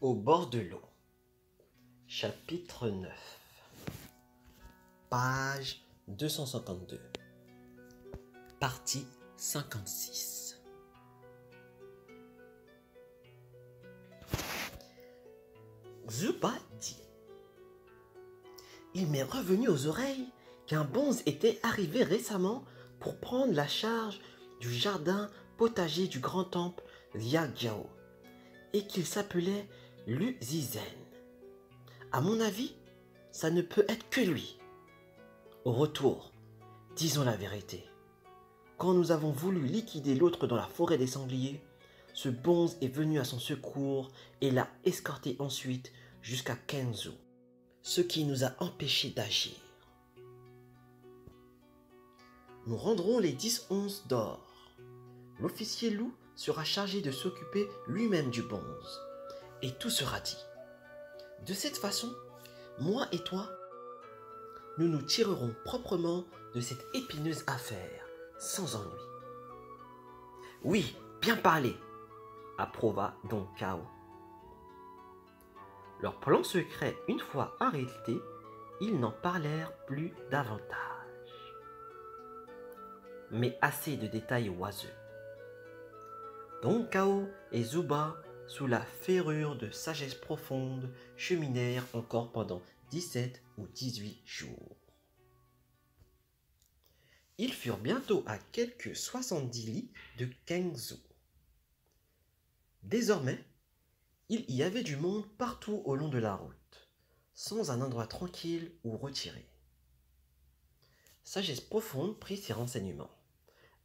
Au bord de l'eau. Chapitre 9. Page 252. Partie 56. Zuba dit: Il m'est revenu aux oreilles qu'un bonze était arrivé récemment pour prendre la charge du jardin potager du grand temple Liagyao et qu'il s'appelait Lu Zizen. À mon avis, ça ne peut être que lui. Au retour, disons la vérité. Quand nous avons voulu liquider l'autre dans la forêt des sangliers, ce bonze est venu à son secours et l'a escorté ensuite jusqu'à Kenzo, ce qui nous a empêchés d'agir. Nous rendrons les 10 onces d'or. L'officier loup sera chargé de s'occuper lui-même du bonze, et tout sera dit. De cette façon, moi et toi, nous nous tirerons proprement de cette épineuse affaire, sans ennui. Oui, bien parlé, approuva Don Cao. Leur plan secret une fois arrêté, ils n'en parlèrent plus davantage. Mais assez de détails oiseux. Don Cao et Zuba, sous la ferrure de sagesse profonde, cheminèrent encore pendant 17 ou 18 jours. Ils furent bientôt à quelques 70 lis de Kenzo. Désormais, il y avait du monde partout au long de la route, sans un endroit tranquille ou retiré. Sagesse profonde prit ses renseignements,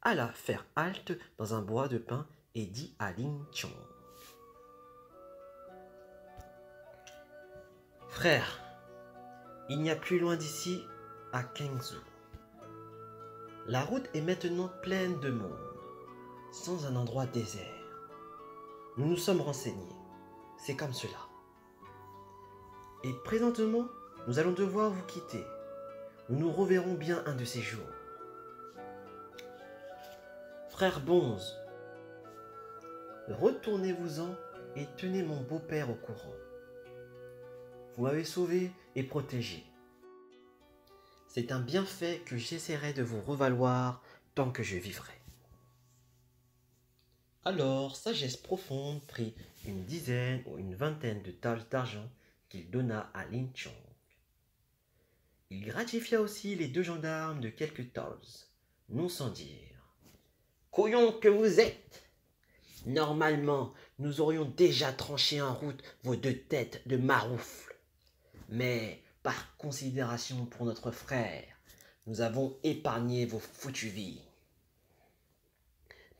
alla faire halte dans un bois de pin et dit à Lin Chong: Frère, il n'y a plus loin d'ici à Kenzo. La route est maintenant pleine de monde, sans un endroit désert. Nous nous sommes renseignés, c'est comme cela. Et présentement, nous allons devoir vous quitter. Nous nous reverrons bien un de ces jours. Frère Bonze, retournez-vous-en et tenez mon beau-père au courant. Vous m'avez sauvé et protégé. C'est un bienfait que j'essaierai de vous revaloir tant que je vivrai. Alors, Sagesse profonde prit une dizaine ou une vingtaine de talles d'argent qu'il donna à Lin Chong. Il gratifia aussi les 2 gendarmes de quelques talles, non sans dire: Couillons que vous êtes! Normalement, nous aurions déjà tranché en route vos 2 têtes de maroufle. Mais, par considération pour notre frère, nous avons épargné vos foutues vies.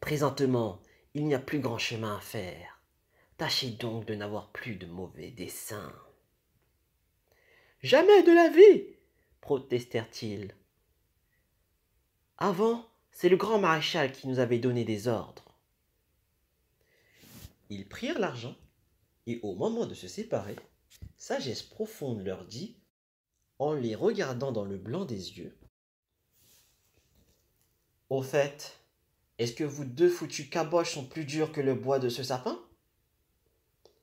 Présentement, il n'y a plus grand chemin à faire. Tâchez donc de n'avoir plus de mauvais desseins. Jamais de la vie, protestèrent-ils. Avant, c'est le grand maréchal qui nous avait donné des ordres. Ils prirent l'argent, et au moment de se séparer, Sagesse profonde leur dit, en les regardant dans le blanc des yeux: Au fait, est-ce que vous 2 foutus caboches sont plus durs que le bois de ce sapin?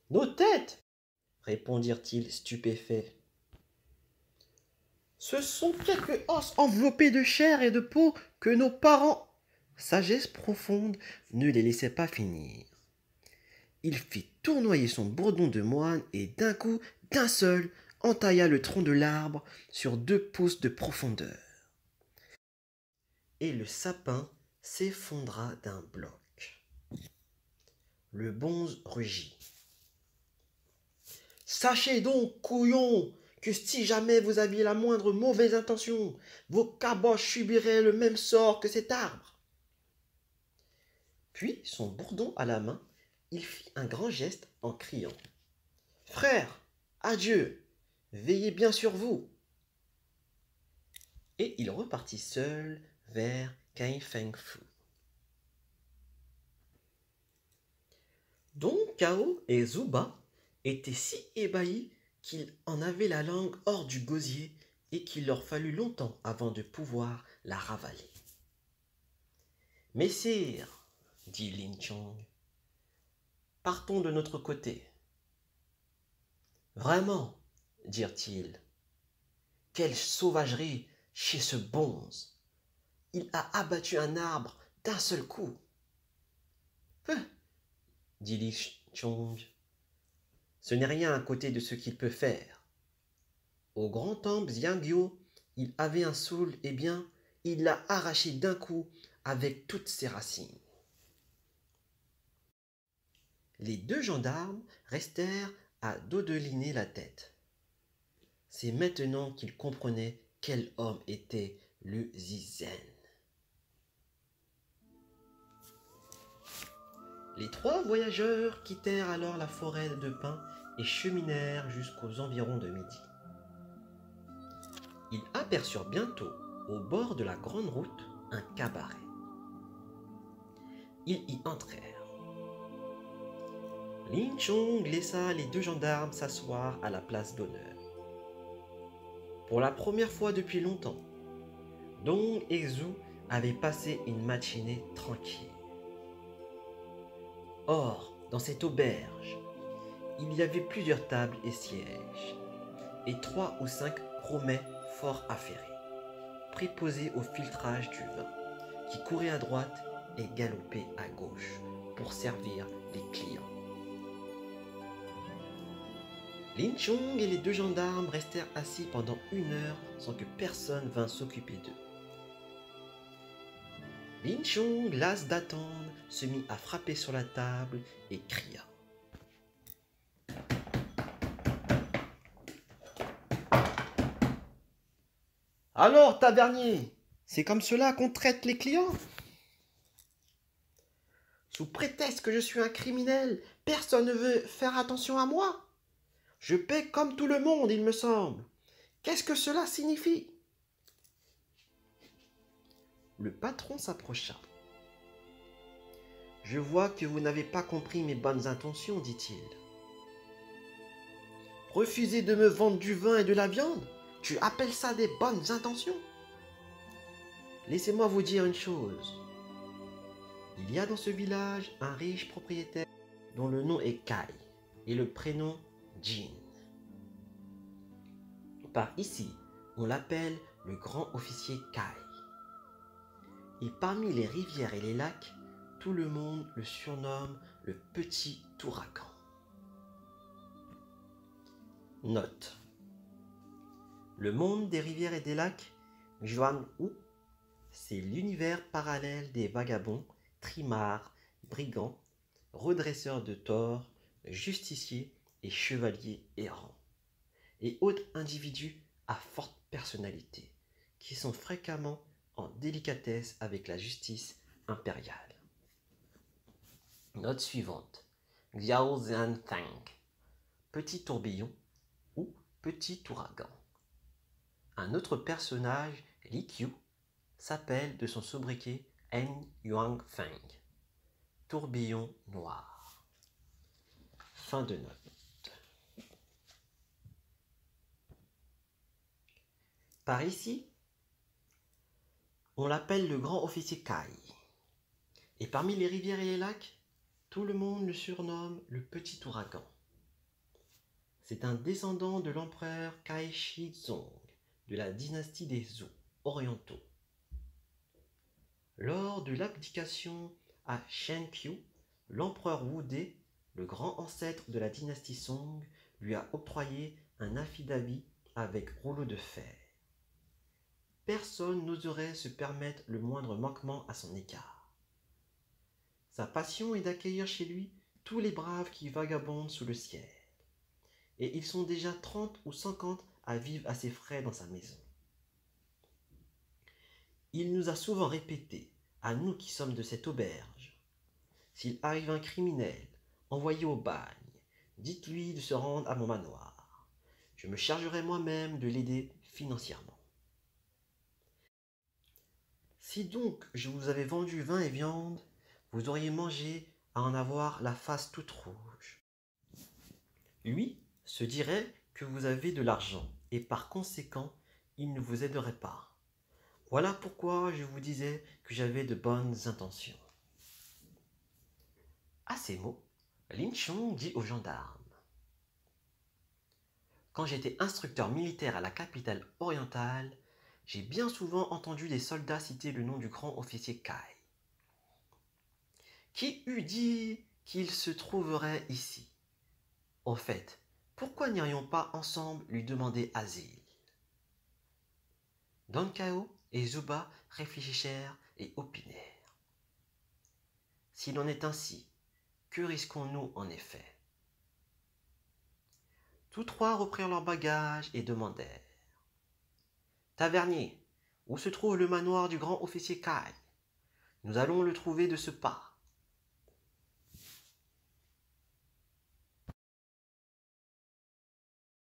Nos têtes, répondirent-ils stupéfaits. Ce sont quelques os enveloppés de chair et de peau que nos parents... Sagesse profonde ne les laissait pas finir. Il fit tournoyer son bourdon de moine et d'un coup, d'un seul, entailla le tronc de l'arbre sur 2 pouces de profondeur. Et le sapin s'effondra d'un bloc. Le bonze rugit. Sachez donc, couillon, que si jamais vous aviez la moindre mauvaise intention, vos caboches subiraient le même sort que cet arbre. Puis, son bourdon à la main, il fit un grand geste en criant: Frère, adieu, veillez bien sur vous. Et il repartit seul vers Kai Feng Fu. Don Cao et Zuba étaient si ébahis qu'ils en avaient la langue hors du gosier et qu'il leur fallut longtemps avant de pouvoir la ravaler. Messire, dit Lin Chong, partons de notre côté. Vraiment, dirent-ils, quelle sauvagerie chez ce bonze. Il a abattu un arbre d'un seul coup. Hein, dit Li Chong. Ce n'est rien à côté de ce qu'il peut faire. Au grand temple Xiangyou, il avait un saule, eh bien, il l'a arraché d'un coup avec toutes ses racines. Les deux gendarmes restèrent à dodeliner la tête. C'est maintenant qu'ils comprenaient quel homme était le Zizen. Les trois voyageurs quittèrent alors la forêt de pins et cheminèrent jusqu'aux environs de midi. Ils aperçurent bientôt, au bord de la grande route, un cabaret. Ils y entrèrent. Lin Chong laissa les deux gendarmes s'asseoir à la place d'honneur. Pour la première fois depuis longtemps, Dong et Zhu avaient passé une matinée tranquille. Or, dans cette auberge, il y avait plusieurs tables et sièges, et 3 ou 5 gros mets fort affairés, préposés au filtrage du vin, qui couraient à droite et galopaient à gauche pour servir les clients. Lin Chong et les deux gendarmes restèrent assis pendant 1 heure sans que personne vînt s'occuper d'eux. Lin Chong, las d'attendre, se mit à frapper sur la table et cria. Alors, tavernier, c'est comme cela qu'on traite les clients? Sous prétexte que je suis un criminel, personne ne veut faire attention à moi. Je paie comme tout le monde, il me semble. Qu'est-ce que cela signifie? Le patron s'approcha. Je vois que vous n'avez pas compris mes bonnes intentions, dit-il. Refuser de me vendre du vin et de la viande? Tu appelles ça des bonnes intentions? Laissez-moi vous dire une chose. Il y a dans ce village un riche propriétaire dont le nom est Kai et le prénom Jin. Par ici, on l'appelle le grand officier Kai. Et parmi les rivières et les lacs, tout le monde le surnomme le petit ouragan. Note. Le monde des rivières et des lacs, Zhuanghu, c'est l'univers parallèle des vagabonds, trimards, brigands, redresseurs de torts, justiciers et chevaliers errants, et autres individus à forte personnalité, qui sont fréquemment en délicatesse avec la justice impériale. Note suivante. Xiao Zhantang, petit tourbillon ou petit ouragan. Un autre personnage, Li Qiu, s'appelle de son sobriquet En Yuang Feng, tourbillon noir. Fin de note. Par ici, on l'appelle le grand officier Kai. Et parmi les rivières et les lacs, tout le monde le surnomme le petit ouragan. C'est un descendant de l'empereur Kai Shizong de la dynastie des Zhou orientaux. Lors de l'abdication à Shenqiu, l'empereur Wudai, le grand ancêtre de la dynastie Song, lui a octroyé un affidavit avec rouleau de fer. Personne n'oserait se permettre le moindre manquement à son égard. Sa passion est d'accueillir chez lui tous les braves qui vagabondent sous le ciel. Et ils sont déjà 30 ou 50 à vivre à ses frais dans sa maison. Il nous a souvent répété, à nous qui sommes de cette auberge, s'il arrive un criminel envoyé au bagne, dites-lui de se rendre à mon manoir. Je me chargerai moi-même de l'aider financièrement. Si donc je vous avais vendu vin et viande, vous auriez mangé à en avoir la face toute rouge. Lui se dirait que vous avez de l'argent et par conséquent, il ne vous aiderait pas. Voilà pourquoi je vous disais que j'avais de bonnes intentions. À ces mots, Lin Chong dit au gendarme. Quand j'étais instructeur militaire à la capitale orientale, j'ai bien souvent entendu des soldats citer le nom du grand officier Kai. Qui eût dit qu'il se trouverait ici? Au fait, pourquoi n'irions pas ensemble lui demander asile? Don Cao et Zuba réfléchirent et opinèrent. S'il en est ainsi, que risquons-nous en effet? Tous trois reprirent leurs bagages et demandèrent. Tavernier, où se trouve le manoir du grand officier Kai? Nous allons le trouver de ce pas.